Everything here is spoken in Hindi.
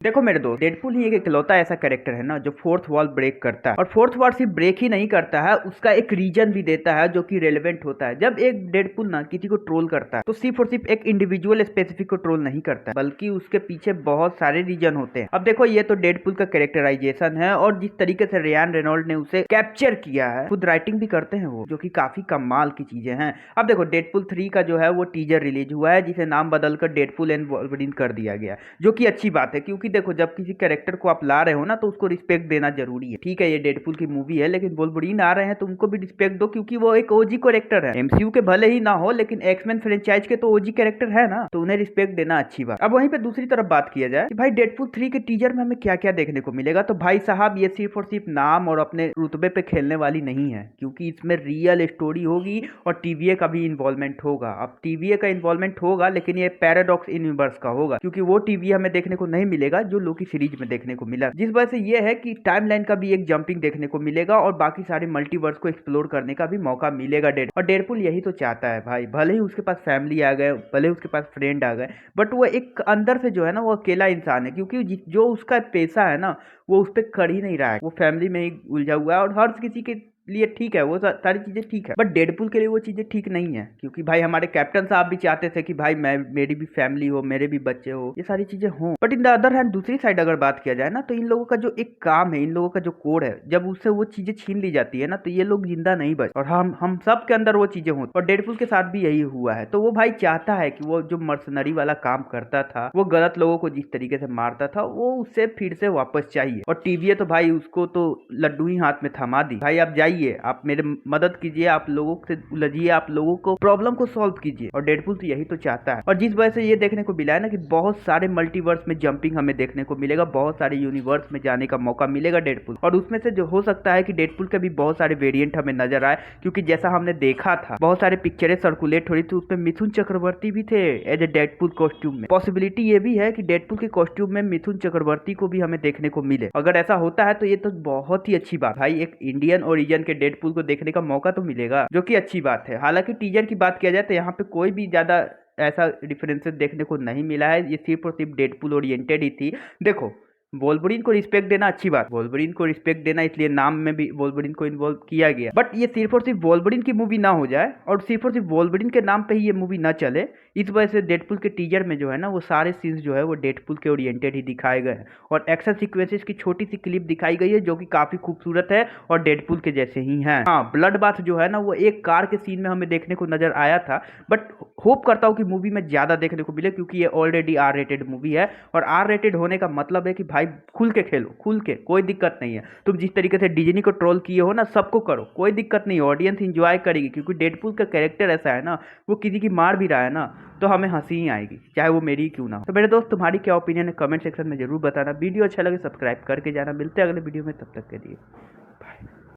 देखो मेरे दोस्त, डेडपुल ही एक इकलौता ऐसा कैरेक्टर है ना जो फोर्थ वॉल ब्रेक करता है। और फोर्थ वॉल सिर्फ ब्रेक ही नहीं करता है, उसका एक रीजन भी देता है जो कि रेलेवेंट होता है। जब एक डेडपुल ना किसी को ट्रोल करता है तो सिर्फ और सिर्फ एक इंडिविजुअल स्पेसिफिक को ट्रोल नहीं करता है, बल्कि उसके पीछे बहुत सारे रीजन होते हैं। अब देखो, ये तो डेडपुल का कैरेक्टराइजेशन है, और जिस तरीके से रियान रेनॉल्ड ने उसे कैप्चर किया है, खुद राइटिंग भी करते हैं वो, जो कि काफी कमाल की चीजें हैं। अब देखो, डेडपुल 3 का जो है वो टीजर रिलीज हुआ है, जिसे नाम बदलकर डेडपुल एंड वोल्वरिन कर दिया गया, जो कि अच्छी बात है। क्योंकि देखो, जब किसी कैरेक्टर को आप ला रहे हो ना तो उसको रिस्पेक्ट देना जरूरी है। ठीक है, ये डेडपुल की मूवी है, लेकिन वोल्वरिन आ रहे हैं तो उनको भी रिस्पेक्ट दो, क्योंकि वो एक ओजी कैरेक्टर है। एमसीयू के भले ही ना हो, लेकिन एक्समैन फ्रेंचाइज के तो ओजी कैरेक्टर है ना, तो उन्हें रिस्पेक्ट देना अच्छी बात। अब वहीं पे दूसरी तरफ बात किया जाए कि भाई डेडपुल 3 के टीजर में हमें क्या क्या देखने को मिलेगा, तो भाई साहब, ये सिर्फ और सिर्फ नाम और अपने रुतबे पे खेलने वाली नहीं है, क्योंकि इसमें रियल स्टोरी होगी और टीवीए का भी इन्वॉल्वमेंट होगा। अब टीवीए का इन्वॉल्वमेंट होगा, लेकिन ये पैराडॉक्स यूनिवर्स का होगा, क्योंकि वो टीवीए हमें देखने को नहीं मिलेगा जो लोकी सीरीज में देखने को मिला। जिस वजह से ये है कि टाइमलाइन का भी एक जंपिंग देखने को मिलेगा और बाकी सारे मल्टीवर्स को एक्सप्लोर करने का भी मौका मिलेगा और डेडपुल यही तो चाहता है भाई। भले ही उसके पास फैमिली आ गए, भले ही उसके पास फ्रेंड आ गए, बट वो एक अंदर से जो है ना वो अकेला इंसान है, क्योंकि जो उसका पेशा है ना वो उस पर कर ही नहीं रहा है। वो फैमिली में ही उलझा हुआ है, और हर किसी के लिए ठीक है, वो सारी चीजें ठीक है, बट डेडपुल के लिए वो चीजें ठीक नहीं है। क्योंकि भाई हमारे कैप्टन साहब भी चाहते थे कि भाई मेरी भी फैमिली हो, मेरे भी बच्चे हो, ये सारी चीजें हो। But in the other hand, दूसरी साइड अगर बात किया जाए ना, तो इन लोगों का जो एक काम है, इन लोगों का जो कोड है, जब उससे वो चीजें छीन ली जाती है ना, तो ये लोग जिंदा नहीं बच, और हम सब के अंदर वो चीजें होती। और डेडपुल के साथ भी यही हुआ है। तो वो भाई चाहता है कि वो जो मर्सनरी वाला काम करता था, वो गलत लोगों को जिस तरीके से मारता था, वो उससे फिर से वापस चाहिए। और टीवीए तो भाई उसको तो लड्डू ही हाथ में थमा दी। भाई आप जाइए, आप मेरे मदद कीजिए, आप लोगों से उलझिए, आप लोगों को प्रॉब्लम को सॉल्व कीजिए। और डेडपुल तो यही तो चाहता है। और जिस वजह से ये देखने को मिला है ना कि बहुत सारे मल्टीवर्स में जंपिंग हमें देखने को मिलेगा, बहुत सारे यूनिवर्स में जाने का मौका मिलेगा डेडपुल। और उसमें से जो हो सकता है कि डेडपुल के भी बहुत सारे वेरिएंट हमें नजर आए, क्योंकि जैसा हमने देखा था, बहुत सारे पिक्चरें सर्कुलेट हो रही थी, उसमें मिथुन चक्रवर्ती भी थे एज ए डेडपुल कॉस्ट्यूम में। पॉसिबिलिटी ये भी है कि डेडपुल के कॉस्ट्यूम में मिथुन चक्रवर्ती को भी हमें देखने को मिले। अगर ऐसा होता है तो ये तो बहुत ही अच्छी बात भाई, एक इंडियन ओरिजिन के डेडपुल को देखने का मौका तो मिलेगा, जो कि अच्छी बात है। हालांकि टीजर की बात किया जाए तो यहाँ पे कोई भी ज्यादा ऐसा डिफरेंसेस देखने को नहीं मिला है, ये सिर्फ और सिर्फ डेडपुल ओरिएंटेड ही थी। देखो, वोल्वरिन को रिस्पेक्ट देना अच्छी बात, वोल्वरिन को रिस्पेक्ट देना, इसलिए नाम में भी वोल्वरिन को इन्वॉल्व किया गया। बट ये सिर्फ और सिर्फ वोल्वरिन की मूवी ना हो जाए, और सिर्फ और सिर्फ वोल्वरिन के नाम पे ही ये मूवी ना चले। इस वजह से डेडपुल के टीजर में जो है ना वो सारे सीन्स जो है वो डेडपुल के ओरिएंटेड ही दिखाए गए हैं, और एक्शन सीक्वेंसेस की छोटी सी क्लिप दिखाई गई है, जो कि काफी खूबसूरत है और डेडपुल के जैसे ही है। हाँ, ब्लड बाथ जो है ना वो एक कार के सीन में हमें देखने को नजर आया था, बट होप करता हूँ कि मूवी में ज्यादा देखने को मिले, क्योंकि ये ऑलरेडी आर रेटेड मूवी है। और आर रेटेड होने का मतलब है कि भाई खुल के खेलो, खुल के, कोई दिक्कत नहीं है। तुम जिस तरीके से डिज्नी को ट्रोल किए हो ना, सबको करो, कोई दिक्कत नहीं, ऑडियंस इंजॉय करेगी। क्योंकि डेडपुल का कैरेक्टर ऐसा है ना, वो किसी की मार भी रहा है ना तो हमें हंसी ही आएगी, चाहे वो मेरी क्यों ना हो। तो मेरे दोस्त, तुम्हारी क्या ओपिनियन है कमेंट सेक्शन में जरूर बताना। वीडियो अच्छा लगे सब्सक्राइब करके जाना। मिलते हैं अगले वीडियो में, तब तक के लिए।